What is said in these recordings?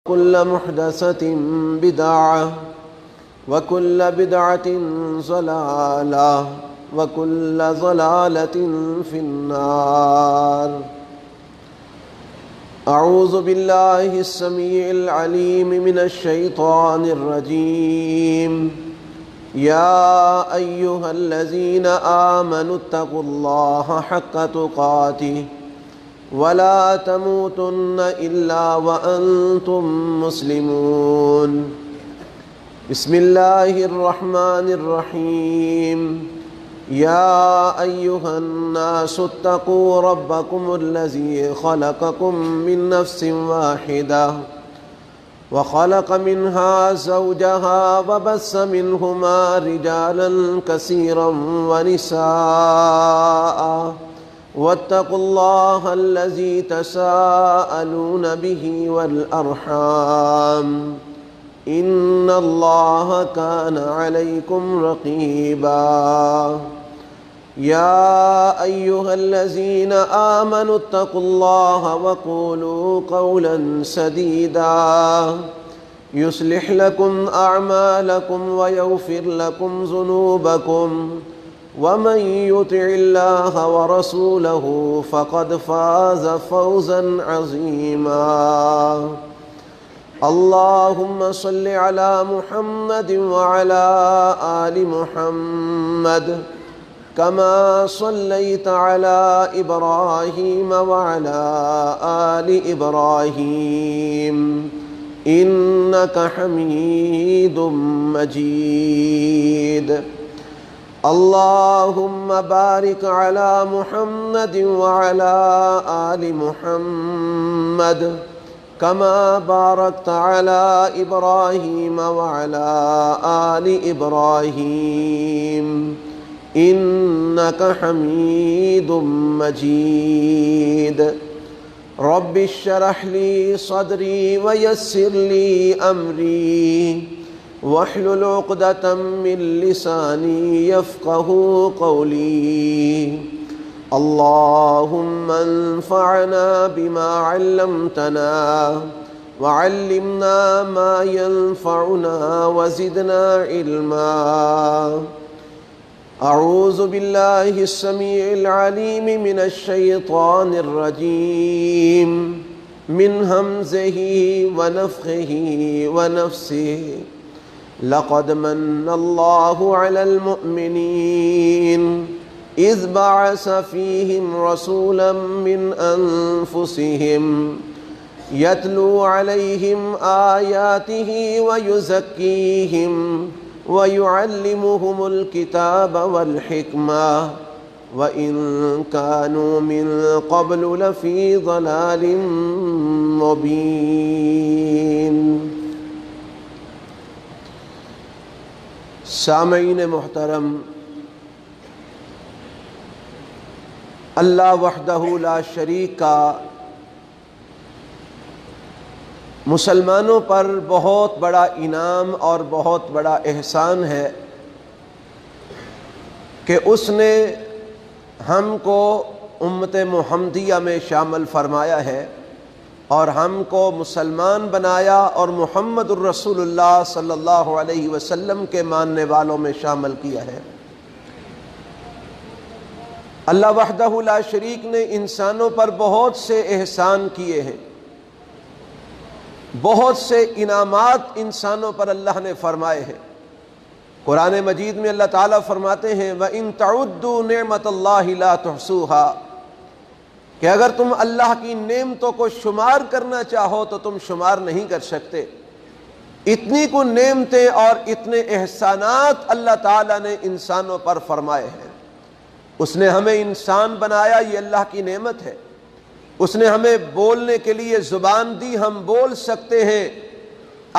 كل محدثة بدعة وكل بدعة ضلالة وكل ضلالة في النار. أعوذ بالله السميع العليم من الشيطان الرجيم. يا أيها الذين آمنوا اتقوا الله حق تقاته ولا تموتن إلا وأنتم مسلمون. بسم الله الرحمن الرحيم. يا أيها الناس اتقوا ربكم الذي خلقكم من نفس واحدة وخلق منها زوجها وبث منهما رجالا كثيرا ونساء واتقوا الله الذي تساءلون به والأرحام إن الله كان عليكم رقيبا. يا أيها الذين آمنوا اتقوا الله وقولوا قولا سديدا يصلح لكم أعمالكم ويغفر لكم ذنوبكم ومن يطع الله ورسوله فقد فاز فوزا عظيما. اللهم صل على محمد وعلى آل محمد كما صليت على إبراهيم وعلى آل إبراهيم إنك حميد مجيد. اللهم بارك على محمد وعلى آل محمد كما باركت على إبراهيم وعلى آل إبراهيم إنك حميد مجيد. رب اشرح لي صدري ويسر لي أمري واحلل عقدة من لساني يفقه قولي. اللهم انفعنا بما علمتنا وعلمنا ما ينفعنا وزدنا علما. أعوذ بالله السميع العليم من الشيطان الرجيم من همزه ونفخه ونفسه. لقد من الله على المؤمنين إذ بعث فيهم رسولا من أنفسهم يتلو عليهم آياته ويزكيهم ويعلمهم الكتاب والحكمة وإن كانوا من قبل لفي ضلال مبين. سامعین محترم، اللہ وحدہ لا شریک کا مسلمانوں پر بہت بڑا انعام اور بہت بڑا احسان ہے کہ اس نے ہم کو امت محمدیہ میں شامل فرمایا ہے اور ہم کو مسلمان بنایا اور محمد الرسول اللہ صلی اللہ علیہ وسلم کے ماننے والوں میں شامل کیا ہے. اللہ وحدہ لا شریک نے انسانوں پر بہت سے احسان کیے ہیں، بہت سے انعامات انسانوں پر اللہ نے فرمائے ہیں. قرآن مجید میں اللہ تعالیٰ فرماتے ہیں وَإِن تَعُدُّوا نِعْمَةَ اللَّهِ لَا تُحْصُوهَا، کہ اگر تم اللہ کی نعمتوں کو شمار کرنا چاہو تو تم شمار نہیں کر سکتے. اتنی کو نعمتیں اور اتنے احسانات اللہ تعالیٰ نے انسانوں پر فرمائے ہیں. اس نے ہمیں انسان بنایا، یہ اللہ کی نعمت ہے. اس نے ہمیں بولنے کے لیے زبان دی، ہم بول سکتے ہیں،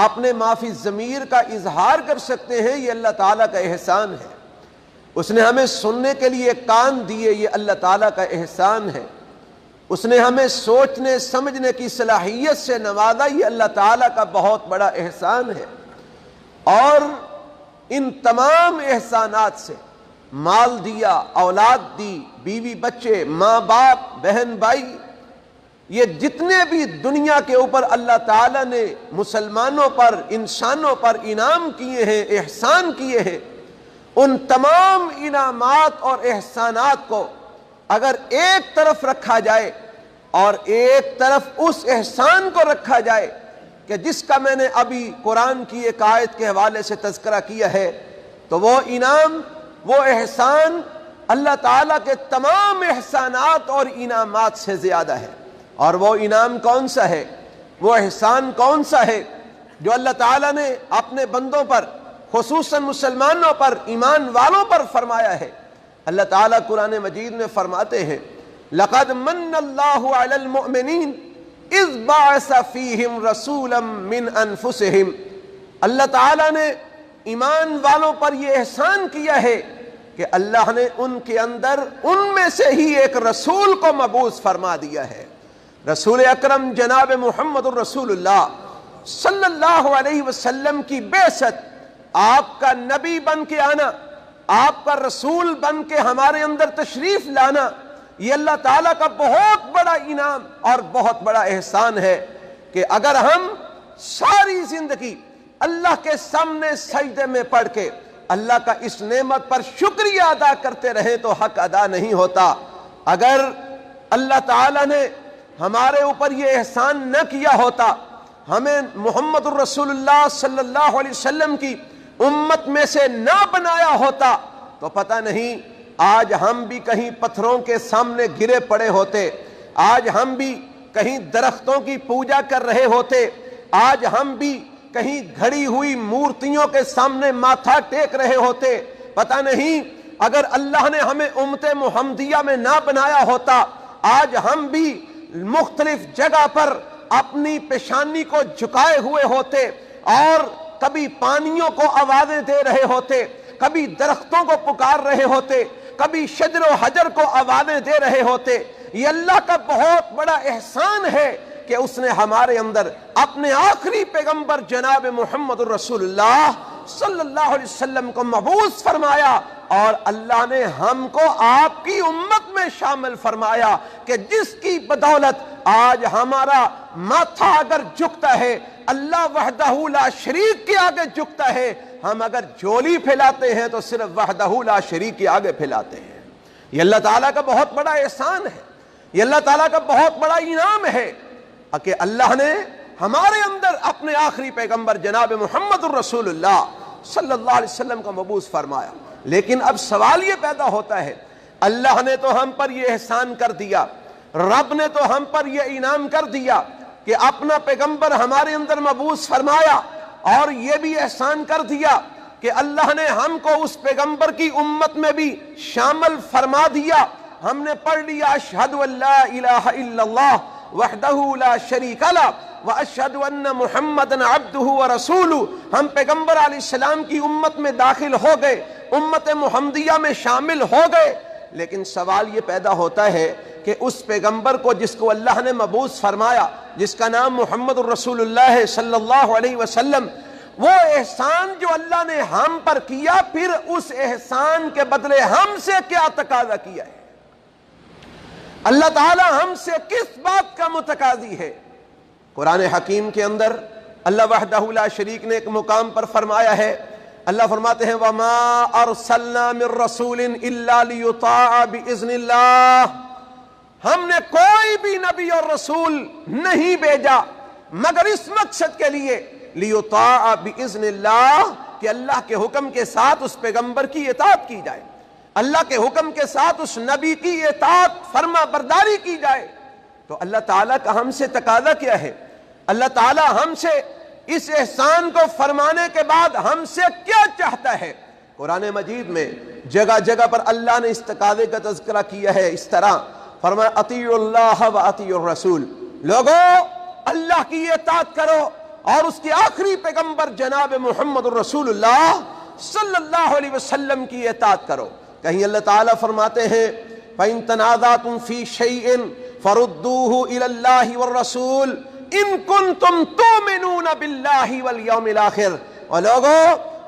اپنے معافی ضمیر کا اظہار کر سکتے ہیں، یہ اللہ تعالیٰ کا احسان ہے. اس نے ہمیں سننے کے لیے کان دیے، یہ اللہ تعالیٰ کا احسان ہے. اس نے ہمیں سوچنے سمجھنے کی صلاحیت سے نوازا، یہ اللہ تعالیٰ کا بہت بڑا احسان ہے. اور ان تمام احسانات سے مال دیا، اولاد دی، بیوی بچے، ماں باپ، بہن بھائی، یہ جتنے بھی دنیا کے اوپر اللہ تعالیٰ نے مسلمانوں پر، انسانوں پر انعام کیے ہیں، احسان کیے ہیں، ان تمام انعامات اور احسانات کو اگر ایک طرف رکھا جائے اور ایک طرف اس احسان کو رکھا جائے کہ جس کا میں نے ابھی قرآن کی ایک آیت کے حوالے سے تذکرہ کیا ہے، تو وہ انعام، وہ احسان اللہ تعالیٰ کے تمام احسانات اور انعامات سے زیادہ ہے۔ اور وہ انعام کون سا ہے، وہ احسان کون سا ہے جو اللہ تعالیٰ نے اپنے بندوں پر، خصوصاً مسلمانوں پر، ایمان والوں پر فرمایا ہے؟ اللہ تعالیٰ قرآن مجید میں فرماتے ہیں لَقَدْ مَنَّ اللَّهُ عَلَى الْمُؤْمِنِينَ إِذْ بَعَثَ فِيهِمْ رَسُولًا مِّنْ أَنفُسِهِمْ۔ اللہ تعالیٰ نے ایمان والوں پر یہ احسان کیا ہے کہ اللہ نے ان کے اندر ان میں سے ہی ایک رسول کو مبعوث فرما دیا ہے۔ رسول اکرم جناب محمد الرسول اللہ صلی اللہ علیہ وسلم کی بعثت، آپ کا نبی بن کے آنا، آپ کا رسول بن کے ہمارے اندر تشریف لانا، یہ اللہ تعالیٰ کا بہت بڑا انعام اور بہت بڑا احسان ہے کہ اگر ہم ساری زندگی اللہ کے سامنے سجدے میں پڑھ کے اللہ کا اس نعمت پر شکریہ ادا کرتے رہیں تو حق ادا نہیں ہوتا۔ اگر اللہ تعالیٰ نے ہمارے اوپر یہ احسان نہ کیا ہوتا، ہمیں محمد الرسول اللہ صلی اللہ علیہ وسلم کی امت میں سے نہ بنایا ہوتا، تو پتہ نہیں آج ہم بھی کہیں پتھروں کے سامنے گرے پڑے ہوتے، آج ہم بھی کہیں درختوں کی پوجا کر رہے ہوتے، آج ہم بھی کہیں گھڑی ہوئی مورتیوں کے سامنے ماتھا ٹیک رہے ہوتے۔ پتہ نہیں اگر اللہ نے ہمیں امت محمدیہ میں نہ بنایا ہوتا، آج ہم بھی مختلف جگہ پر اپنی پیشانی کو جھکائے ہوئے ہوتے اور کبھی پانیوں کو آوازیں دے رہے ہوتے، کبھی درختوں کو پکار رہے ہوتے، کبھی شجر و حجر کو آوازیں دے رہے ہوتے۔ یہ اللہ کا بہت بڑا احسان ہے کہ اس نے ہمارے اندر اپنے آخری پیغمبر جناب محمد الرسول اللہ صلی اللہ علیہ وسلم کو مبعوث فرمایا، اور اللہ نے ہم کو آپ کی امت میں شامل فرمایا کہ جس کی بدولت آج ہمارا ماتھا اگر جھکتا ہے اللہ وحدہ لا شریک کے آگے جھکتا ہے، ہم اگر جھولی پھیلاتے ہیں تو صرف وحدہ لا شریک کے آگے پھیلاتے ہیں۔ یہ اللہ تعالیٰ کا بہت بڑا احسان ہے، یہ اللہ تعالیٰ کا بہت بڑا انعام ہے کہ اللہ نے ہمارے اندر اپنے آخری پیغمبر جناب محمد الرسول اللہ صلی اللہ علیہ وسلم کو مبعوث فرمایا۔ لیکن اب سوال یہ پیدا ہوتا ہے، اللہ نے تو ہم پر یہ احسان کر دیا، رب نے تو ہم پر یہ انعام کر دیا کہ اپنا پیغمبر ہمارے اندر مبعوث فرمایا، اور یہ بھی احسان کر دیا کہ اللہ نے ہم کو اس پیغمبر کی امت میں بھی شامل فرما دیا۔ ہم نے پڑھ لیا اشہد ان لا الہ الا اللہ وحدہ لا شریک لہ واشہد ان محمدًا عبدہ ورسولہ۔ ہم پیغمبر علیہ السلام کی امت میں داخل ہو گئے، امت محمدیہ میں شامل ہو گئے۔ لیکن سوال یہ پیدا ہوتا ہے کہ اس پیغمبر کو جس کو اللہ نے مبعوث فرمایا، جس کا نام محمد الرسول اللہ ہے صلی اللہ علیہ وسلم، وہ احسان جو اللہ نے ہم پر کیا، پھر اس احسان کے بدلے ہم سے کیا تقاضا کیا ہے؟ اللہ تعالی ہم سے کس بات کا متقاضی ہے؟ قرآن حکیم کے اندر اللہ وحدہ لا شریک نے ایک مقام پر فرمایا ہے، اللہ فرماتے ہیں وَمَا أَرْسَلْنَا مِن رَّسُولٍ إِلَّا لِيُطَاعَ بِإِذْنِ اللَّهِ، ہم نے کوئی بھی نبی اور رسول نہیں بھیجا مگر اس مقصد کے لیے لِيُطَاعَ بِإِذْنِ اللَّهِ کہ اللہ کے حکم کے ساتھ اس پیغمبر کی اطاعت کی جائے، اللہ کے حکم کے ساتھ اس نبی کی اطاعت فرما برداری کی جائے۔ تو اللہ تعالیٰ کا ہم سے تقاضا کیا ہے؟ اللہ تعالیٰ ہم سے اس احسان کو فرمانے کے بعد ہم سے کیا چاہتا ہے؟ قرآن مجید میں جگہ جگہ پر اللہ نے اس تقاضے کا تذکرہ کیا ہے، اس طرح فرمایا اطیعوا اللہ و اطیعوا الرسول، لوگو اللہ کی اطاعت کرو اور اس کے آخری پیغمبر جناب محمد الرسول اللہ صلی اللہ علیہ وسلم کی اطاعت کرو۔ کہیں اللہ تعالیٰ فرماتے ہیں فَإِن تَنَازَعْتُمْ فِي شَيْءٍ فَرُدُّوهُ إِلَى اللَّهِ وَالرَّسُولِ إِن كُنتُمْ تُؤْمِنُونَ بِاللَّهِ وَالْيَوْمِ الْآخِرِ۔ اور لوگو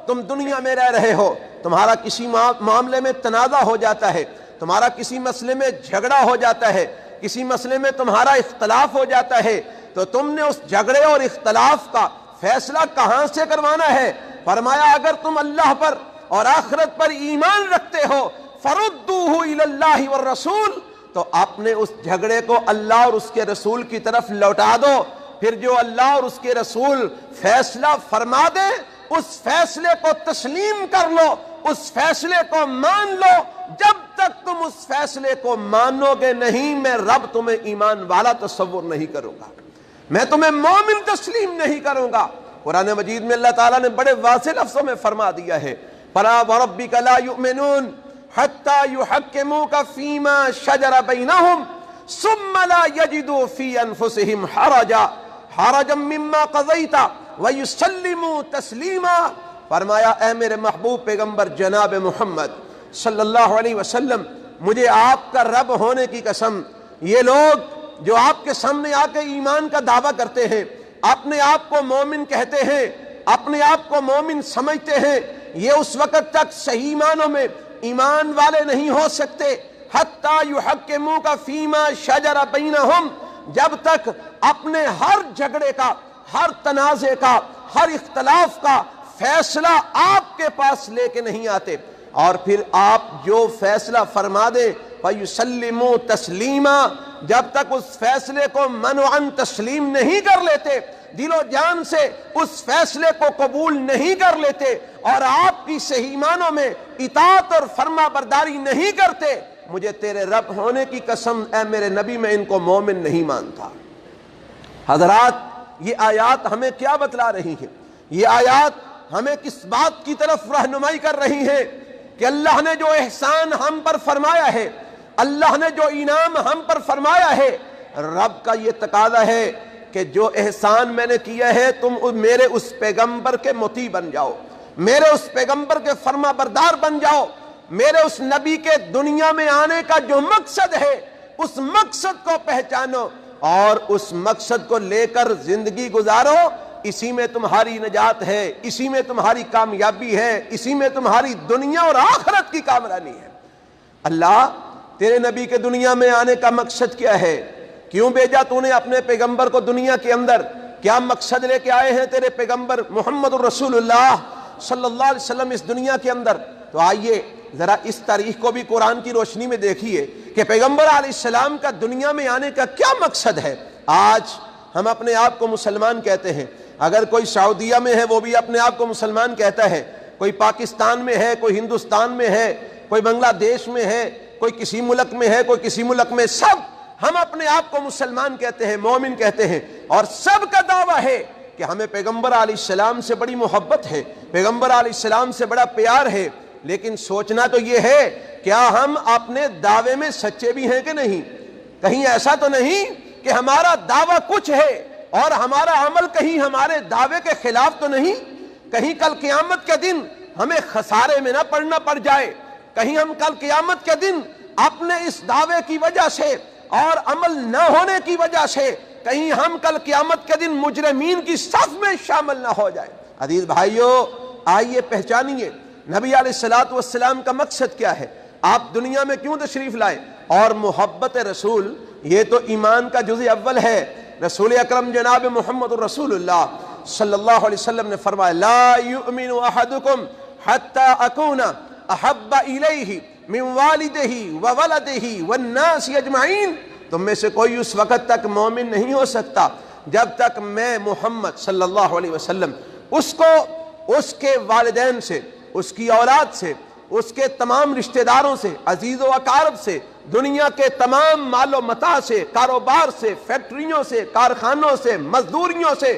تم دنیا میں رہ رہے ہو، تمہارا کسی معاملے میں تنازع ہو جاتا ہے، تمہارا کسی مسئلے میں جھگڑا ہو جاتا ہے، کسی مسئلے میں تمہارا اختلاف ہو جاتا ہے تو تم نے اس جھگڑے اور اختلاف کا فیصلہ کہاں سے کروانا ہے؟ فرمایا اگر تم اللہ پر اور آخرت پر ایمان رکھتے ہو فردوہ الی اللہ والرسول، تو آپ نے اس جھگڑے کو اللہ اور اس کے رسول کی طرف لوٹا دو۔ پھر جو اللہ اور اس کے رسول فیصلہ فرما دے اس فیصلے کو تسلیم کر لو، اس فیصلے کو مان لو۔ جب تک تم اس فیصلے کو مانو گے نہیں، میں رب تمہیں ایمان والا تصور نہیں کروں گا، میں تمہیں مومن تسلیم نہیں کروں گا۔ قرآن مجید میں اللہ تعالیٰ نے بڑے واضح لفظوں میں فرما دیا ہے فَلَا وَرَبِّكَ لَا يُؤْمِنُونَ حَتَّى يُحَكِّمُوكَ فِي مَا شَجَرَ بَيْنَهُمْ ثُمَّ لَا يَجِدُوا فِي أَنفُسِهِمْ حَرَجًا مِّمَّا قَضَيْتَ وَيُسَلِّمُوا تَسْلِيمًا۔ فرمایا اے میرے محبوب پیغمبر جناب محمد صلی اللہ علیہ وسلم، مجھے آپ کا رب ہونے کی قسم، یہ لوگ جو آپ کے سامنے آ کے ایمان کا دعویٰ کرتے ہیں، اپنے آپ کو مومن کہتے ہیں، اپنے آپ کو مومن سمجھتے ہیں، یہ اس وقت تک صحیح معنوں میں ایمان والے نہیں ہو سکتے حتی یحکموک فیما شجر بینہم، جب تک اپنے ہر جھگڑے کا، ہر تنازع کا، ہر اختلاف کا فیصلہ آپ کے پاس لے کے نہیں آتے، اور پھر آپ جو فیصلہ فرما دیں فَيُسَلِّمُوا تَسْلِيمًا، جب تک اس فیصلے کو منعاً تسلیم نہیں کر لیتے، دل و جان سے اس فیصلے کو قبول نہیں کر لیتے، اور آپ کی صحیح معنوں میں اطاعت اور فرما برداری نہیں کرتے، مجھے تیرے رب ہونے کی قسم اے میرے نبی میں ان کو مومن نہیں مانتا۔ حضرات یہ آیات ہمیں کیا بتلا رہی ہیں؟ یہ آیات ہمیں کس بات کی طرف رہنمائی کر رہی ہیں کہ اللہ نے جو احسان ہم پر فرمایا ہے، اللہ نے جو انعام ہم پر فرمایا ہے، رب کا یہ تقاضا ہے کہ جو احسان میں نے کیا ہے تم میرے اس پیغمبر کے مطیع بن جاؤ، میرے اس پیغمبر کے فرما بردار بن جاؤ، میرے اس نبی کے دنیا میں آنے کا جو مقصد ہے اس مقصد کو پہچانو اور اس مقصد کو لے کر زندگی گزارو، اسی میں تمہاری نجات ہے، اسی میں تمہاری کامیابی ہے، اسی میں تمہاری دنیا اور آخرت کی کامرانی ہے۔ اللہ تیرے نبی کے دنیا میں آنے کا مقصد کیا ہے؟ کیوں بھیجا تو نے اپنے پیغمبر کو دنیا کے اندر؟ کیا مقصد لے کے آئے ہیں تیرے پیغمبر محمد الرسول اللہ صلی اللہ علیہ وسلم اس دنیا کے اندر؟ تو آئیے ذرا اس تاریخ کو بھی قرآن کی روشنی میں دیکھیے کہ پیغمبر علیہ السلام کا دنیا میں آنے کا کیا مقصد ہے۔ آج ہم اپنے آپ کو مسلمان کہتے ہیں، اگر کوئی سعودیہ میں ہے وہ بھی اپنے آپ کو مسلمان کہتا ہے، کوئی پاکستان میں ہے، کوئی ہندوستان میں ہے، کوئی بنگلہ دیش میں ہے، کوئی کسی ملک میں ہے، کوئی کسی ملک میں، سب ہم اپنے آپ کو مسلمان کہتے ہیں، مومن کہتے ہیں، اور سب کا دعویٰ ہے کہ ہمیں پیغمبر علیہ السلام سے بڑی محبت ہے، پیغمبر علیہ السلام سے بڑا پیار ہے۔ لیکن سوچنا تو یہ ہے کیا ہم اپنے دعوے میں سچے بھی ہیں کہ نہیں؟ کہیں ایسا تو نہیں کہ ہمارا دعویٰ کچھ ہے اور ہمارا عمل کہیں ہمارے دعوے کے خلاف تو نہیں؟ کہیں کل قیامت کے دن ہمیں خسارے میں نہ پڑنا پڑ جائے، کہیں ہم کل قیامت کے دن اپنے اس دعوے کی وجہ سے اور عمل نہ ہونے کی وجہ سے کہیں ہم کل قیامت کے دن مجرمین کی صف میں شامل نہ ہو جائے۔ عزیز بھائیو، آئیے پہچانیے نبی علیہ الصلوۃ والسلام کا مقصد کیا ہے، آپ دنیا میں کیوں تشریف لائے، اور محبت رسول یہ تو ایمان کا جزء اول ہے۔ رسول اکرم جناب محمد الرسول اللہ صلی اللہ علیہ وسلم نے فرمایا لا یؤمن احدکم حتی اکون احب الیہ من والدہ وولدہ والناس اجمعین، تم میں سے کوئی اس وقت تک مومن نہیں ہو سکتا جب تک میں محمد صلی اللہ علیہ وسلم اس کو اس کے والدین سے، اس کی اولاد سے، اس کے تمام رشتہ داروں سے، عزیز و اقارب سے، دنیا کے تمام مال و متاع سے، کاروبار سے، فیکٹریوں سے، کارخانوں سے، مزدوریوں سے،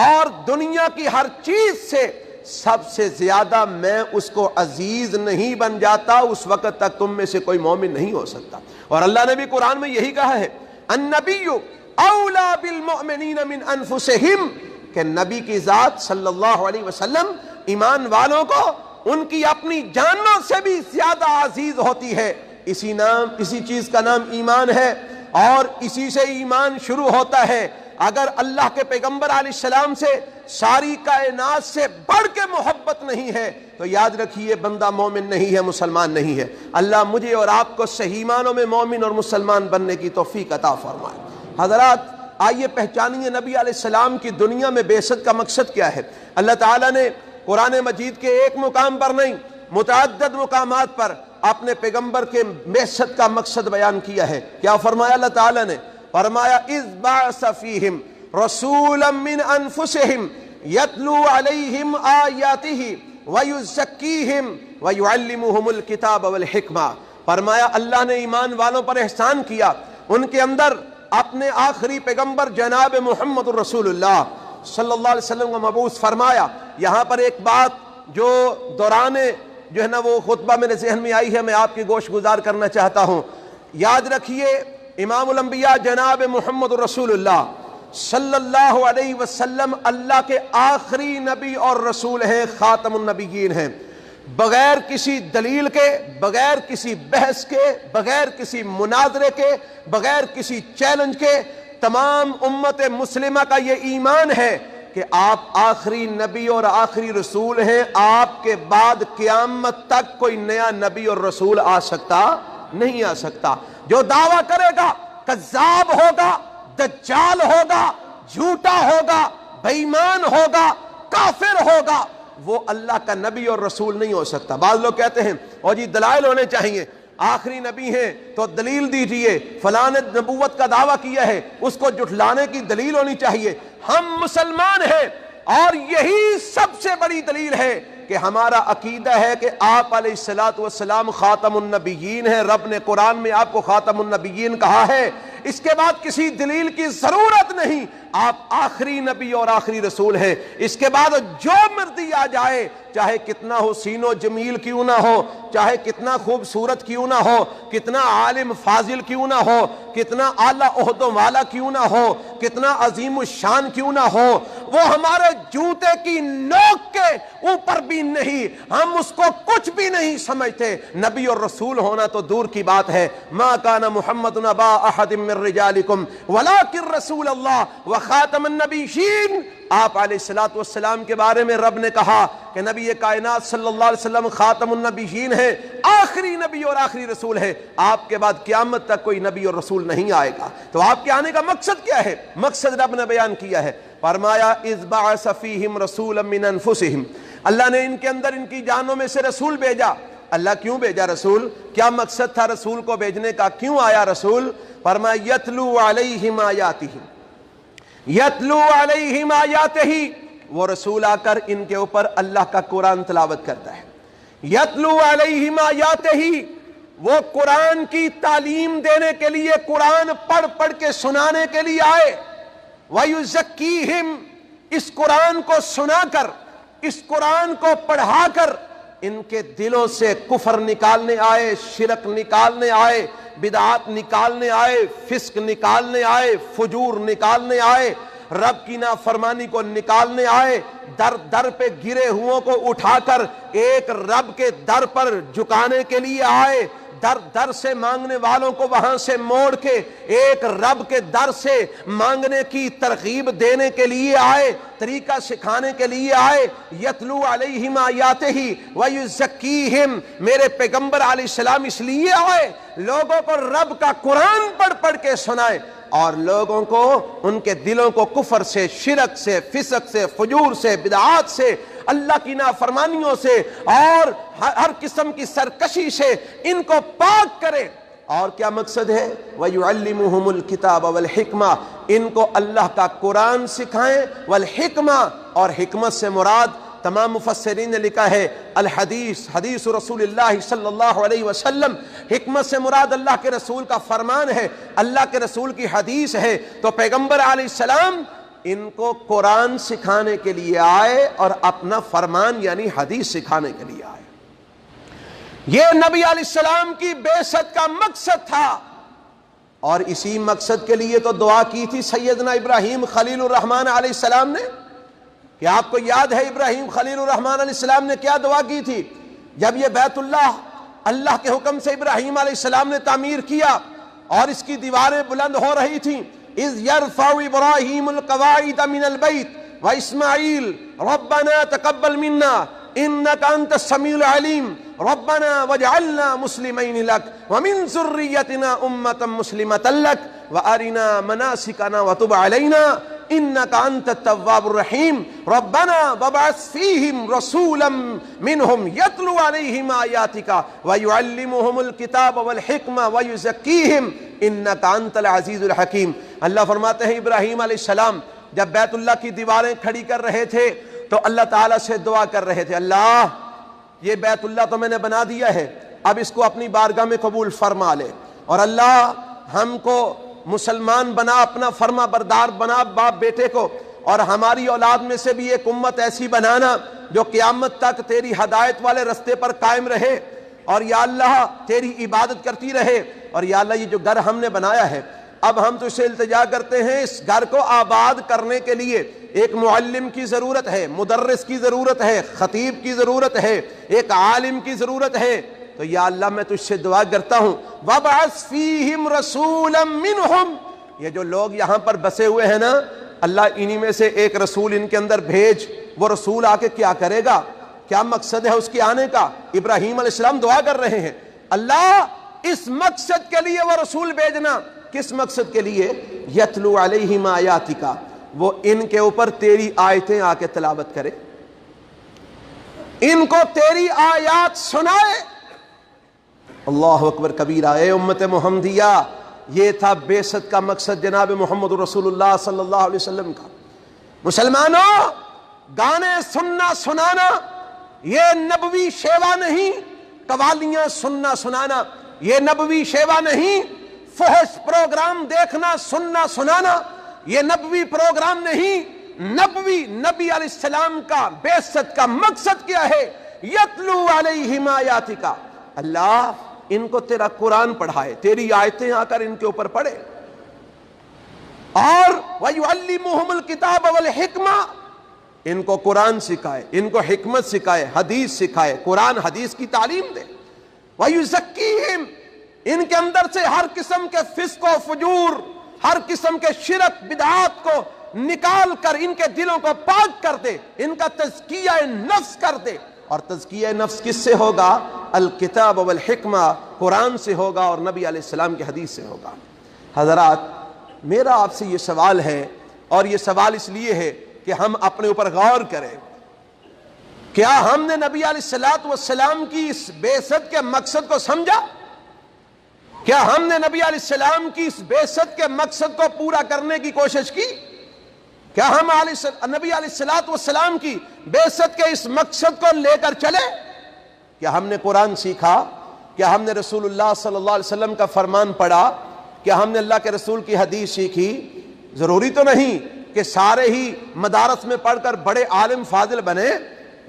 اور دنیا کی ہر چیز سے سب سے زیادہ میں اس کو عزیز نہیں بن جاتا، اس وقت تک تم میں سے کوئی مومن نہیں ہو سکتا۔ اور اللہ نے بھی قرآن میں یہی کہا ہے النبی اولا بالمؤمنین من انفسہم، کہ نبی کی ذات صلی اللہ علیہ وسلم ایمان والوں کو ان کی اپنی جانوں سے بھی زیادہ عزیز ہوتی ہے۔ اسی چیز کا نام ایمان ہے، اور اسی سے ایمان شروع ہوتا ہے۔ اگر اللہ کے پیغمبر علیہ السلام سے ساری کائنات سے بڑھ کے محبت نہیں ہے تو یاد رکھیے بندہ مومن نہیں ہے، مسلمان نہیں ہے۔ اللہ مجھے اور آپ کو صحیح معنوں میں مومن اور مسلمان بننے کی توفیق عطا فرمائے۔ حضرات آئیے پہچانیے نبی علیہ السلام کی دنیا میں بعثت کا مقصد کیا ہے۔ اللہ تعالیٰ نے قرآن مجید کے ایک مقام پر نہیں، متعدد مقامات پر اپنے پیغمبر کے بعثت کا مقصد بیان کیا ہے۔ کیا فرمایا اللہ تعالیٰ نے؟ فرمایا اذ بعث فیہم رسولا من انفسہم یتلو علیہم آیاتہ ویزکیہم ویعلمہم الکتاب والحکمہ۔ فرمایا اللہ نے ایمان والوں پر احسان کیا، ان کے اندر اپنے آخری پیغمبر جناب محمد رسول اللہ صلی اللہ علیہ وسلم کو مبعوث فرمایا۔ یہاں پر ایک بات جو دوران جو ہے نا وہ خطبہ میرے ذہن میں آئی ہے، میں آپ کی گوش گزار کرنا چاہتا ہوں۔ یاد رکھیے امام الانبیاء جناب محمد رسول اللہ صلی اللہ علیہ وسلم اللہ کے آخری نبی اور رسول ہیں، خاتم النبیین ہیں۔ بغیر کسی دلیل کے، بغیر کسی بحث کے، بغیر کسی مناظرے کے، بغیر کسی چیلنج کے تمام امت مسلمہ کا یہ ایمان ہے کہ آپ آخری نبی اور آخری رسول ہیں۔ آپ کے بعد قیامت تک کوئی نیا نبی اور رسول آ سکتا نہیں آ سکتا۔ جو دعویٰ کرے گا کذاب ہوگا، دجال ہوگا، جھوٹا ہوگا، بے ایمان ہوگا، کافر ہوگا، وہ اللہ کا نبی اور رسول نہیں ہو سکتا۔ بعض لوگ کہتے ہیں اور جی دلائل ہونے چاہیے، آخری نبی ہیں تو دلیل دیجئے، فلاں نے نبوت کا دعویٰ کیا ہے اس کو جھٹلانے کی دلیل ہونی چاہیے۔ ہم مسلمان ہیں اور یہی سب سے بڑی دلیل ہے کہ ہمارا عقیدہ ہے کہ آپ علیہ السلام خاتم النبیین ہیں۔ رب نے قرآن میں آپ کو خاتم النبیین کہا ہے، اس کے بعد کسی دلیل کی ضرورت نہیں، آپ آخری نبی اور آخری رسول ہیں۔ اس کے بعد جو مرضی آ جائے، چاہے کتنا حسین و جمیل کیوں نہ ہو، چاہے کتنا خوبصورت کیوں نہ ہو، کتنا عالم فاضل کیوں نہ ہو، کتنا اعلیٰ عہدوں والا کیوں نہ ہو، کتنا عظیم الشان کیوں نہ ہو، وہ ہمارے جوتے کی نوک کے اوپر بھی نہیں، ہم اس کو کچھ بھی نہیں سمجھتے۔ نبی اور رسول ہونا تو دور کی بات ہے۔ ما کان محمد ابا احد من رجالکم ولکن رسول اللہ وخاتم النبیین۔ آپ علیہ السلام کے بارے میں رب نے کہا کہ نبی کائنات صلی اللہ علیہ وسلم خاتم النبیین ہیں، آخری نبی اور آخری رسول ہے۔ آپ کے بعد قیامت تک کوئی نبی اور رسول نہیں آئے گا۔ تو آپ کے آنے کا مقصد کیا ہے؟ مقصد رب نے بیان کیا ہے۔ فرمایا اذ بعث فیہم رسولا من انفسہم، اللہ نے ان کے اندر ان کی جانوں میں سے رسول بھیجا۔ اللہ کیوں بھیجا رسول؟ کیا مقصد تھا رسول کو بھیجنے کا؟ کیوں آیا رسول؟ فرمایا یتلو علیہم آیاتہ، یتلو علیہم آیاتہ، وہ رسول آ کر ان کے اوپر اللہ کا قرآن تلاوت کرتا ہے۔ یتلو علیہم آیاتہ، وہ قرآن کی تعلیم دینے کے لیے، قرآن پڑھ پڑھ کے سنانے کے لیے آئے۔ وَيُزَكِّيهِمْ، اس قرآن کو سنا کر، اس قرآن کو پڑھا کر ان کے دلوں سے کفر نکالنے آئے، شرک نکالنے آئے، بدعات نکالنے آئے، فسق نکالنے آئے، فجور نکالنے آئے، رب کی نافرمانی کو نکالنے آئے، در در پہ گرے ہوں کو اٹھا کر ایک رب کے در پر جھکانے کے لیے آئے، در در سے مانگنے والوں کو وہاں سے موڑ کے ایک رب کے در سے مانگنے کی ترغیب دینے کے لیے آئے، طریقہ سکھانے کے لیے آئے۔ یتلو علیہم آیاتہ ویزکیہم، میرے پیغمبر علیہ السلام اس لیے آئے لوگوں کو رب کا قرآن پڑھ پڑھ کے سنائے اور لوگوں کو ان کے دلوں کو کفر سے، شرک سے، فسق سے، فجور سے، بدعات سے، اللہ کی نافرمانیوں سے اور ہر قسم کی سرکشی سے ان کو پاک کرے۔ اور کیا مقصد ہے؟ وَيُعَلِّمُهُمُ الْكِتَابَ وَالْحِكْمَةَ، ان کو اللہ کا قرآن سکھائیں، والحکمہ، اور حکمت سے مراد تمام مفسرین نے لکھا ہے الحدیث، حدیث رسول اللہ صلی اللہ علیہ وسلم۔ حکمت سے مراد اللہ کے رسول کا فرمان ہے، اللہ کے رسول کی حدیث ہے۔ تو پیغمبر علیہ السلام ان کو قرآن سکھانے کے لیے آئے اور اپنا فرمان یعنی حدیث سکھانے کے لیے آئے۔ یہ نبی علیہ السلام کی بعثت کا مقصد تھا، اور اسی مقصد کے لیے تو دعا کی تھی سیدنا ابراہیم خلیل الرحمن علیہ السلام نے۔ کہ آپ کو یاد ہے ابراہیم خلیل الرحمن علیہ السلام نے کیا دعا کی تھی جب یہ بیت اللہ اللہ کے حکم سے ابراہیم علیہ السلام نے تعمیر کیا اور اس کی دیواریں بلند ہو رہی تھیں؟ اذ یرفع ابراہیم القواعد من البیت وإسماعيل ربنا تقبل منا إنك أنت السميع العليم ربنا واجعلنا مسلمين لك ومن ذريتنا أمة مسلمة لك وأرنا مناسكنا وتب علينا إنك أنت التواب الرحيم ربنا وابعث فيهم رسولا منهم يتلو عليهم آياتك ويعلمهم الكتاب والحكمة ويزكيهم إنك أنت العزيز الحكيم. اللہ فرماتے ہیں ابراہیم علیہ السلام جب بیت اللہ کی دیواریں کھڑی کر رہے تھے تو اللہ تعالیٰ سے دعا کر رہے تھے، اللہ یہ بیت اللہ تو میں نے بنا دیا ہے، اب اس کو اپنی بارگاہ میں قبول فرما لے، اور اللہ ہم کو مسلمان بنا، اپنا فرما بردار بنا باپ بیٹے کو، اور ہماری اولاد میں سے بھی ایک امت ایسی بنانا جو قیامت تک تیری ہدایت والے رستے پر قائم رہے، اور یا اللہ تیری عبادت کرتی رہے. اور یا اللہ یہ جو گھر ہم نے بنایا ہے اب ہم تو سے التجا کرتے ہیں، اس گھر کو آباد کرنے کے لیے ایک معلم کی ضرورت ہے، مدرس کی ضرورت ہے، خطیب کی ضرورت ہے، ایک عالم کی ضرورت ہے. تو یا اللہ میں تجھ سے دعا کرتا ہوں وَابْعَثْ فِيهِمْ رَسُولًا مِّنْهُمْ، یہ جو لوگ یہاں پر بسے ہوئے ہیں نا اللہ انہی میں سے ایک رسول ان کے اندر بھیج. وہ رسول آ کے کیا کرے گا، کیا مقصد ہے اس کے آنے کا؟ ابراہیم علیہ السلام دعا کر رہے ہیں اللہ اس مقصد کے لیے وہ رسول بھیجنا. کس مقصد کے لیے؟ یتلو علیہم آیاتک، وہ ان کے اوپر تیری آیتیں آ کے تلاوت کرے، ان کو تیری آیات سنائے. اللہ اکبر کبیرہ. اے امت محمدیہ، یہ تھا بعثت کا مقصد جناب محمد رسول اللہ صلی اللہ علیہ وسلم کا. مسلمانوں، گانے سننا سنانا یہ نبوی شیوا نہیں، قوالیاں سننا سنانا یہ نبوی شیوا نہیں، فحش پروگرام دیکھنا سننا سنانا یہ نبوی پروگرام نہیں. نبی علیہ السلام کا بعثت کا مقصد کیا ہے؟ یتلو علیہم آیاتک، اللہ ان کو تیرا قرآن پڑھائے، تیری آیتیں آ کر ان کے اوپر پڑھے، اور وَيُعَلِّمُهُمُ الْكِتَابَ وَالْحِكْمَةَ، ان کو قرآن سکھائے، ان کو حکمت سکھائے، حدیث سکھائے، قرآن حدیث کی تعلیم دے. وَيُزَكِّيهِمْ، ان کے اندر سے ہر قسم کے فسق و فجور، ہر قسم کے شرک بدعات کو نکال کر ان کے دلوں کو پاک کر دے، ان کا تزکیہ نفس کر دے. اور تزکیہ نفس کس سے ہوگا؟ الکتاب والحکمہ، قرآن سے ہوگا اور نبی علیہ السلام کی حدیث سے ہوگا. حضرات، میرا آپ سے یہ سوال ہے، اور یہ سوال اس لیے ہے کہ ہم اپنے اوپر غور کریں. کیا ہم نے نبی علیہ السلام کی اس بعثت کے مقصد کو سمجھا؟ کیا ہم نے نبی علیہ السلام کی اس بعثت کے مقصد کو پورا کرنے کی کوشش کی؟ کیا ہم نبی علیہ السلام کی بعثت کے اس مقصد کو لے کر چلے؟ کیا ہم نے قرآن سیکھا؟ کیا ہم نے رسول اللہ صلی اللہ علیہ وسلم کا فرمان پڑھا؟ کیا ہم نے اللہ کے رسول کی حدیث سیکھی؟ ضروری تو نہیں کہ سارے ہی مدارس میں پڑھ کر بڑے عالم فاضل بنے،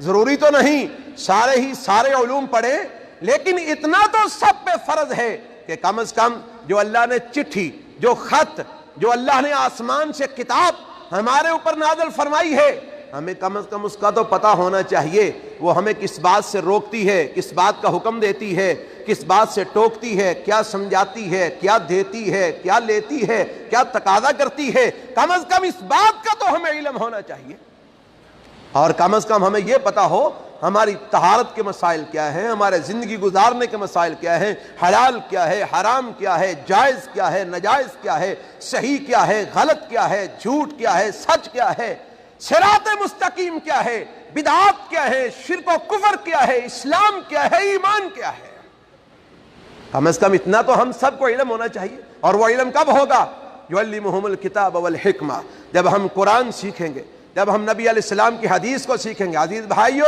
ضروری تو نہیں سارے علوم پڑھیں، لیکن اتنا تو سب پہ فرض ہے کہ کم از کم جو اللہ نے چٹھی، جو خط، جو اللہ نے آسمان سے کتاب ہمارے اوپر نازل فرمائی ہے، ہمیں کم از کم اس کا تو پتہ ہونا چاہیے. وہ ہمیں کس بات سے روکتی ہے، کس بات کا حکم دیتی ہے، کس بات سے ٹوکتی ہے، کیا سمجھاتی ہے، کیا دیتی ہے، کیا لیتی ہے، کیا تقاضا کرتی ہے. کم از کم اس بات کا تو ہمیں علم ہونا چاہیے، اور کم از کم ہمیں یہ پتہ ہو ہماری طہارت کے مسائل کیا ہیں، ہمارے زندگی گزارنے کے مسائل کیا ہیں، حلال کیا ہے، حرام کیا ہے، جائز کیا ہے، ناجائز کیا ہے، صحیح کیا ہے، غلط کیا ہے، جھوٹ کیا ہے، سچ کیا ہے، صراط مستقیم کیا ہے، بدعات کیا ہے، شرک و کفر کیا ہے، اسلام کیا ہے، ایمان کیا ہے. کم از کم اتنا تو ہم سب کو علم ہونا چاہیے. اور وہ علم کب ہوگا؟ یعلمہم الکتاب والحکمہ، جب ہم قرآن سیکھیں گے، جب ہم نبی علیہ السلام کی حدیث کو سیکھیں گے. عزیز بھائیو،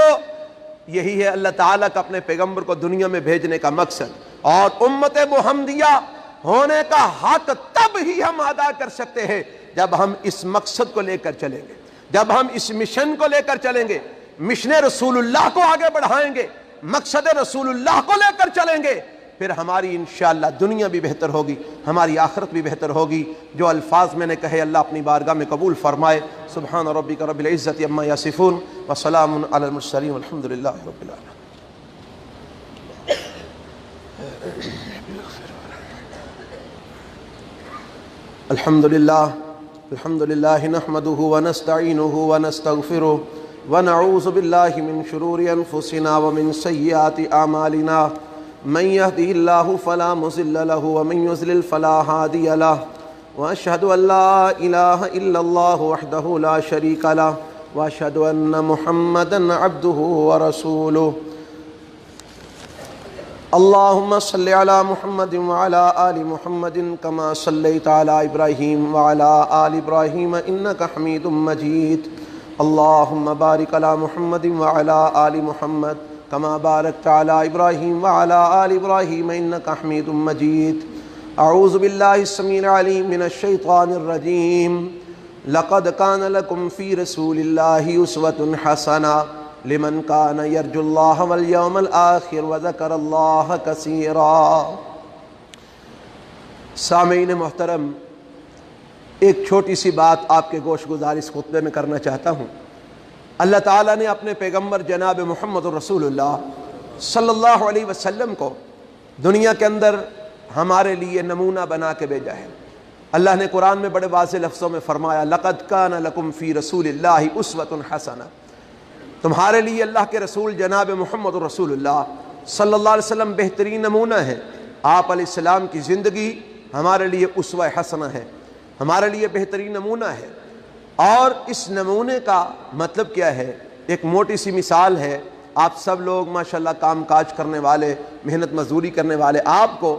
یہی ہے اللہ تعالیٰ کا اپنے پیغمبر کو دنیا میں بھیجنے کا مقصد. اور امت محمدیہ ہونے کا حق تب ہی ہم ادا کر سکتے ہیں جب ہم اس مقصد کو لے کر چلیں گے، جب ہم اس مشن کو لے کر چلیں گے، مشن رسول اللہ کو آگے بڑھائیں گے، مقصد رسول اللہ کو لے کر چلیں گے. پھر ہماری انشاءاللہ دنیا بھی بہتر ہوگی، ہماری آخرت بھی بہتر ہوگی. جو الفاظ میں نے کہے اللہ اپنی بارگاہ میں قبول فرمائے. سبحان ربک رب العزت عما یصفون وسلام علی المرسلین والحمد للہ رب العالمین. الحمد للہ الحمد للہ نحمده ونستعینه ونستغفره ونعوذ باللہ من شرور انفسنا ومن سیئات اعمالنا من يهده الله فلا مضل له ومن يضلل فلا هادي له واشهد ان لا اله الا الله وحده لا شريك له واشهد ان محمدا عبده ورسوله اللهم صل على محمد وعلى آل محمد كما صليت على إبراهيم وعلى آل إبراهيم إنك حميد مجيد اللهم بارك على محمد وعلى آل محمد كما باركت على إبراهيم وعلى آل إبراهيم إنك حميد مجيد أعوذ بالله السميع العليم من الشيطان الرجيم لقد كان لكم في رسول الله أسوة حسنة لمن كان يرجو الله واليوم الآخر وذكر الله كثيرا۔ سامعین محترم، ایک چھوٹی سی بات آپ کے گوش گزار اس خطبے میں کرنا چاہتا ہوں۔ اللہ تعالیٰ نے اپنے پیغمبر جناب محمد رسول اللہ صلی اللہ علیہ وسلم کو دنیا کے اندر ہمارے لیے نمونہ بنا کے بھیجا ہے۔ اللہ نے قرآن میں بڑے واضح لفظوں میں فرمایا لقد كان لكم في رسول الله أسوة حسنة، تمہارے لیے اللہ کے رسول جناب محمد رسول اللہ صلی اللہ علیہ وسلم بہترین نمونہ ہے۔ آپ علیہ السلام کی زندگی ہمارے لیے اسوہ حسنہ ہے، ہمارے لیے بہترین نمونہ ہے۔ اور اس نمونے کا مطلب کیا ہے؟ ایک موٹی سی مثال ہے۔ آپ سب لوگ ماشاءاللہ کام کاج کرنے والے، محنت مزدوری کرنے والے، آپ کو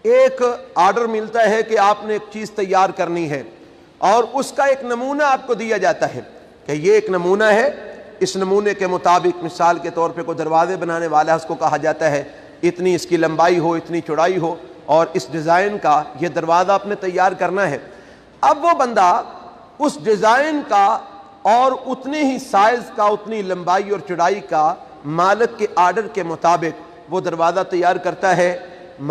ایک آرڈر ملتا ہے کہ آپ نے ایک چیز تیار کرنی ہے اور اس کا ایک نمونہ آپ کو دیا جاتا ہے کہ یہ ایک نمونہ ہے، اس نمونے کے مطابق مثال کے طور پہ کوئی دروازے بنانے والا ہے، اس کو کہا جاتا ہے اتنی اس کی لمبائی ہو، اتنی چوڑائی ہو اور اس ڈیزائن کا یہ دروازہ آپ نے تیار کرنا ہے۔ اب وہ بندہ اس ڈیزائن کا اور اتنے ہی سائز کا، اتنی لمبائی اور چوڑائی کا مالک کے آرڈر کے مطابق وہ دروازہ تیار کرتا ہے،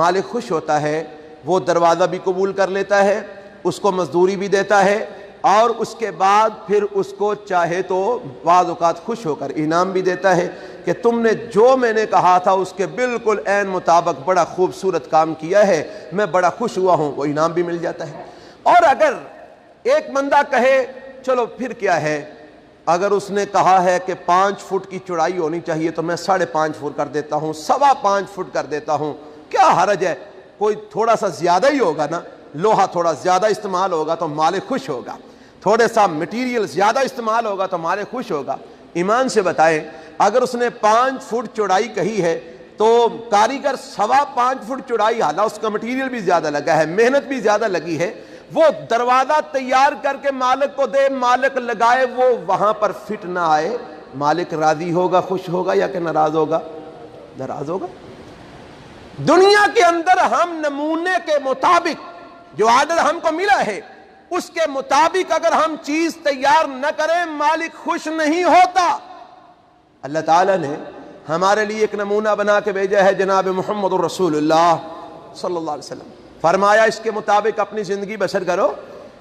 مالک خوش ہوتا ہے، وہ دروازہ بھی قبول کر لیتا ہے، اس کو مزدوری بھی دیتا ہے اور اس کے بعد پھر اس کو چاہے تو بعض اوقات خوش ہو کر انعام بھی دیتا ہے کہ تم نے جو میں نے کہا تھا اس کے بالکل عین مطابق بڑا خوبصورت کام کیا ہے، میں بڑا خوش ہوا ہوں، وہ انعام بھی مل جاتا ہے۔ اور اگر ایک بندہ کہے چلو پھر کیا ہے، اگر اس نے کہا ہے کہ 5 فٹ کی چوڑائی ہونی چاہیے تو میں 5.5 فٹ کر دیتا ہوں، 5.25 فٹ کر دیتا ہوں، کیا حرج ہے؟ کوئی تھوڑا سا زیادہ ہی ہوگا نا، لوہا تھوڑا زیادہ استعمال ہوگا تو مالک خوش ہوگا، تھوڑے سا مٹیریل زیادہ استعمال ہوگا تو مالک خوش ہوگا۔ ایمان سے بتائیں، اگر اس نے 5 فٹ چوڑائی کہی ہے تو کاریگر 5.25 فٹ چوڑائی، حالانکہ اس کا مٹیریل بھی زیادہ لگا ہے، محنت بھی زیادہ لگی ہے، وہ دروازہ تیار کر کے مالک کو دے، مالک لگائے، وہ وہاں پر فٹ نہ آئے، مالک راضی ہوگا، خوش ہوگا یا کہ ناراض ہوگا؟ ناراض ہوگا۔ دنیا کے اندر ہم نمونے کے مطابق جو آرڈر ہم کو ملا ہے اس کے مطابق اگر ہم چیز تیار نہ کریں، مالک خوش نہیں ہوتا۔ اللہ تعالیٰ نے ہمارے لیے ایک نمونہ بنا کے بھیجا ہے جناب محمد رسول اللہ صلی اللہ علیہ وسلم، فرمایا اس کے مطابق اپنی زندگی بسر کرو،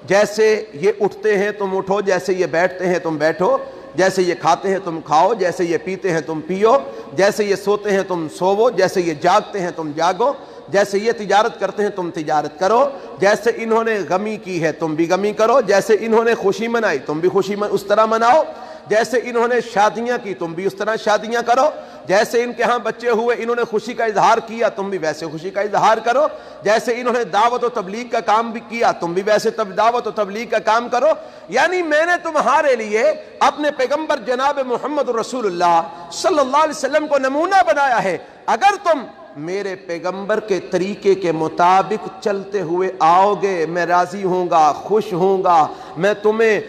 جیسے یہ اٹھتے ہیں تم اٹھو، جیسے یہ بیٹھتے ہیں تم بیٹھو، جیسے یہ کھاتے ہیں تم کھاؤ، جیسے یہ پیتے ہیں تم پیو، جیسے یہ سوتے ہیں تم سوو، جیسے یہ جاگتے ہیں تم جاگو، جیسے یہ تجارت کرتے ہیں تم تجارت کرو، جیسے انہوں نے غمی کی ہے تم بھی غمی کرو، جیسے انہوں نے خوشی منائی تم بھی خوشی اس طرح مناؤ، جیسے انہوں نے شادیاں کی تم بھی اس طرح شادیاں کرو، جیسے ان کے ہاں بچے ہوئے انہوں نے خوشی کا اظہار کیا تم بھی ویسے خوشی کا اظہار کرو، جیسے انہوں نے دعوت و تبلیغ کا کام بھی کیا تم بھی ویسے دعوت و تبلیغ کا کام کرو۔ یعنی میں نے تمہارے لیے اپنے پیغمبر جناب محمد رسول اللہ صلی اللہ علیہ وسلم کو نمونہ بنایا ہے، اگر تم میرے پیغمبر کے طریقے کے مطابق چلتے ہوئے آؤ گے، میں راضی ہوں گا، خوش ہوں گا، میں تمہیں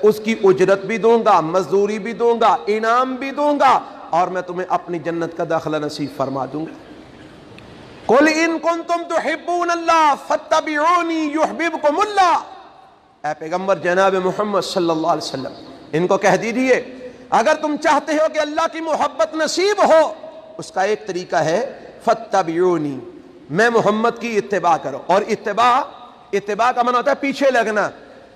اس کی اجرت بھی دوں گا، مزدوری بھی دوں گا، انعام بھی دوں گا اور میں تمہیں اپنی جنت کا داخلہ نصیب فرما دوں گا۔ قُلْ إِن كُنتُمْ تُحِبُّونَ اللَّهَ فَاتَّبِعُونِي يُحْبِبْكُمُ اللَّهُ، اے پیغمبر جناب محمد صلی اللہ علیہ وسلم ان کو کہہ دیجئے اگر تم چاہتے ہو کہ اللہ کی محبت نصیب ہو، اس کا ایک طریقہ ہے فَاتَّبِعُونِي، میں محمد کی اتباع کرو۔ اور اتباع کا معنی ہوتا ہے پیچھے لگنا،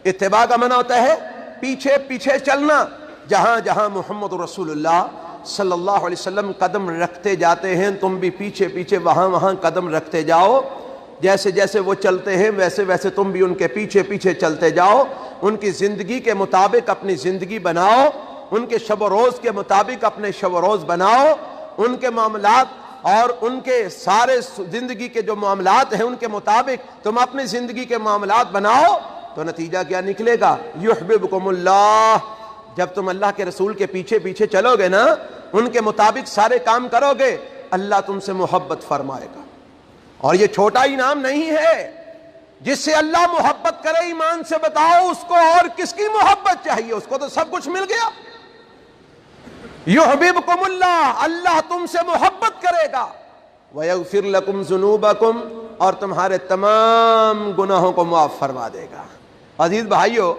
اتباع کا معنی ہوتا ہے پیچھے پیچھے چلنا، جہاں جہاں محمد رسول اللہ صلی اللہ علیہ وسلم قدم رکھتے جاتے ہیں تم بھی پیچھے پیچھے وہاں وہاں قدم رکھتے جاؤ، جیسے جیسے وہ چلتے ہیں ویسے ویسے تم بھی ان کے پیچھے پیچھے چلتے جاؤ، ان کی زندگی کے مطابق اپنی زندگی بناؤ، ان کے شب و روز کے مطابق اپنے شب و روز بناؤ، ان کے معاملات اور ان کے سارے زندگی کے جو معاملات ہیں ان کے مطابق تم اپنی زندگی کے معاملات بناؤ، تو نتیجہ کیا نکلے گا؟ یحببکم اللہ۔ جب تم اللہ کے رسول کے پیچھے پیچھے چلو گے نا، ان کے مطابق سارے کام کرو گے، اللہ تم سے محبت فرمائے گا۔ اور یہ چھوٹا انعام نہیں ہے، جس سے اللہ محبت کرے ایمان سے بتاؤ اس کو اور کس کی محبت چاہیے؟ اس کو تو سب کچھ مل گیا۔ یحببکم اللہ، اللہ تم سے محبت کرے گا، ویغفر لکم ذنوبکم، اور تمہارے تمام گناہوں کو معاف فرما دے گا۔ عزیز بھائیو،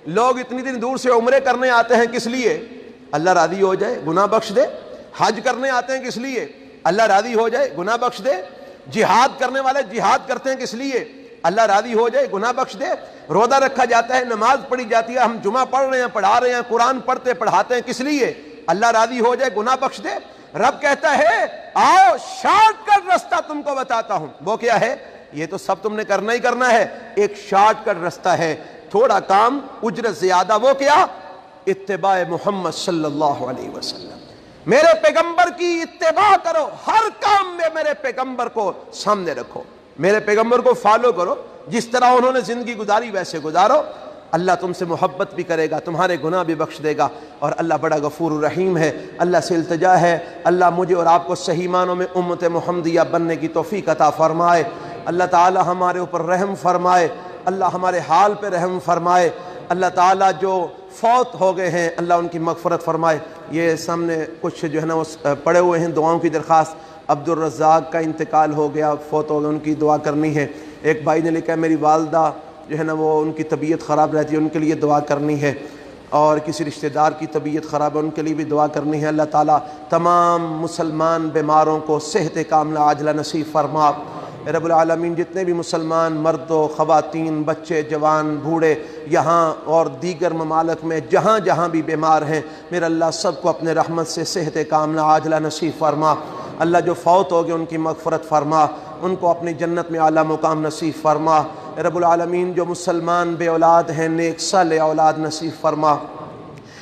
لوگ اتنی دن دور سے عمرے کرنے آتے ہیں کس لیے؟ اللہ راضی ہو جائے گناہ بخش دے۔ حج کرنے آتے ہیں کس لیے؟ اللہ راضی ہو جائے گناہ بخش دے۔ جہاد کرنے والے جہاد کرتے ہیں کس لیے؟ اللہ راضی ہو جائے گناہ بخش دے۔ روزہ رکھا جاتا ہے، نماز پڑھی جاتی ہے، ہم جمعہ پڑھ رہے ہیں، پڑھا رہے ہیں، قرآن پڑھتے پڑھاتے ہیں، کس لیے؟ اللہ راضی ہو جائے گناہ بخش دے۔ رب کہتا ہے آؤ شارٹ کٹ رستہ تم کو بتاتا ہوں۔ وہ کیا ہے؟ یہ تو سب تم نے کرنا ہی کرنا ہے، ایک شارٹ کٹ رستہ ہے، تھوڑا کام اجرت زیادہ۔ وہ کیا؟ اتباع محمد صلی اللہ علیہ وسلم۔ میرے پیغمبر کی اتباع کرو، ہر کام میں میرے پیغمبر کو سامنے رکھو، میرے پیغمبر کو فالو کرو، جس طرح انہوں نے زندگی گزاری ویسے گزارو۔ اللہ تم سے محبت بھی کرے گا، تمہارے گناہ بھی بخش دے گا، اور اللہ بڑا غفور الرحیم ہے۔ اللہ سے التجا ہے اللہ مجھے اور آپ کو صحیح معنوں میں امت محمدیہ بننے کی توفیق عطا فرمائے۔ اللہ تعالی ہمارے اوپر رحم فرمائے، اللہ ہمارے حال پہ رحم فرمائے۔ اللہ تعالیٰ جو فوت ہو گئے ہیں اللہ ان کی مغفرت فرمائے۔ یہ سامنے کچھ جو ہے نا وہ پڑے ہوئے ہیں دعاؤں کی درخواست۔ عبد الرزاق کا انتقال ہو گیا، فوت ہو گئے، ان کی دعا کرنی ہے۔ ایک بھائی نے لکھا ہے میری والدہ جو ہے نا وہ ان کی طبیعت خراب رہتی ہے، ان کے لیے دعا کرنی ہے، اور کسی رشتہ دار کی طبیعت خراب ہے ان کے لیے بھی دعا کرنی ہے۔ اللہ تعالیٰ تمام مسلمان بیماروں کو صحت کاملہ عاجلہ نصیب فرما۔ اے رب العالمین، جتنے بھی مسلمان مرد و خواتین، بچے، جوان، بوڑھے یہاں اور دیگر ممالک میں جہاں جہاں بھی بیمار ہیں، میرا اللہ سب کو اپنے رحمت سے صحت کاملہ عاجلہ نصیب فرما۔ اللہ جو فوت ہو گئے ان کی مغفرت فرما، ان کو اپنی جنت میں اعلیٰ مقام نصیب فرما۔ اے رب العالمین، جو مسلمان بے اولاد ہیں نیک صالح اولاد نصیب فرما۔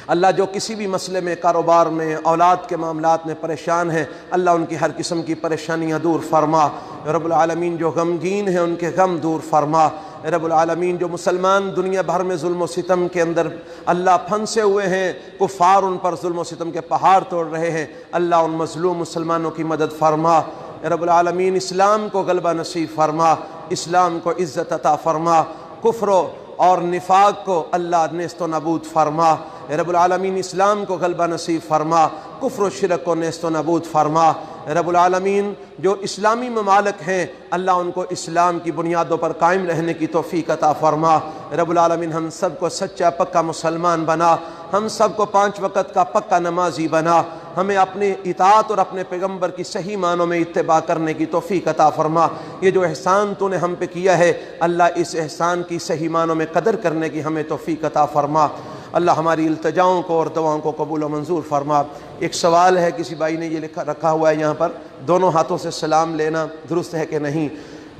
اللہ جو کسی بھی مسئلے میں، کاروبار میں، اولاد کے معاملات میں پریشان ہیں، اللہ ان کی ہر قسم کی پریشانیاں دور فرما۔ رب العالمین جو غمگین ہیں ان کے غم دور فرما۔ رب العالمین جو مسلمان دنیا بھر میں ظلم و ستم کے اندر اللہ پھنسے ہوئے ہیں، کفار ان پر ظلم و ستم کے پہاڑ توڑ رہے ہیں، اللہ ان مظلوم مسلمانوں کی مدد فرما۔ رب العالمین اسلام کو غلبہ نصیب فرما، اسلام کو عزت عطا فرما، کفر اور نفاق کو اللہ نیست و نابود فرما۔ اے رب العالمین اسلام کو غلبہ نصیب فرما، کفر و شرک کو نیست و نابود فرما۔ اے رب العالمین جو اسلامی ممالک ہیں اللہ ان کو اسلام کی بنیادوں پر قائم رہنے کی توفیق عطا فرما۔ اے رب العالمین ہم سب کو سچا پکا مسلمان بنا، ہم سب کو 5 وقت کا پکا نمازی بنا، ہمیں اپنی اطاعت اور اپنے پیغمبر کی صحیح معنوں میں اتباع کرنے کی توفیق عطا فرما۔ یہ جو احسان تو نے ہم پہ کیا ہے اللہ اس احسان کی صحیح معنوں میں قدر کرنے کی ہمیں توفیق عطا فرما۔ اللہ ہماری التجاؤں کو اور دعاؤں کو قبول و منظور فرما۔ ایک سوال ہے، کسی بھائی نے یہ رکھا ہوا ہے یہاں پر، دونوں ہاتھوں سے سلام لینا درست ہے کہ نہیں؟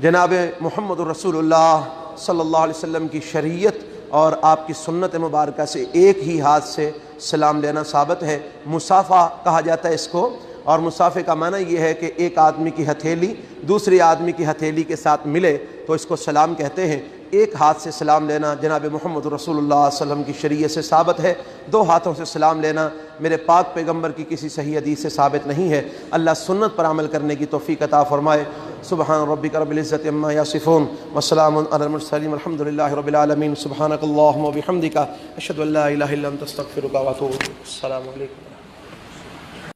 جناب محمد رسول اللہ صلی اللہ علیہ وسلم کی شریعت اور آپ کی سنت مبارکہ سے ایک ہی ہاتھ سے سلام لینا ثابت ہے، مصافحہ کہا جاتا ہے اس کو، اور مصافحے کا معنی یہ ہے کہ ایک آدمی کی ہتھیلی دوسری آدمی کی ہتھیلی کے ساتھ ملے تو اس کو سلام کہتے ہیں۔ ایک ہاتھ سے سلام لینا جناب محمد رسول اللہ صلی اللہ علیہ وسلم کی شریعت سے ثابت ہے، 2 ہاتھوں سے سلام لینا میرے پاک پیغمبر کی کسی صحیح حدیث سے ثابت نہیں ہے۔ اللہ سنت پر عمل کرنے کی توفیق عطا فرمائے۔ سبحان ربک رب العزت عما یصفون وسلام علی المرسلین والحمد للہ رب العالمین۔ سبحانک اللہم وبحمدک اشہد ان لا الہ الا انت استغفرک واتوب الیک۔ السلام علیکم۔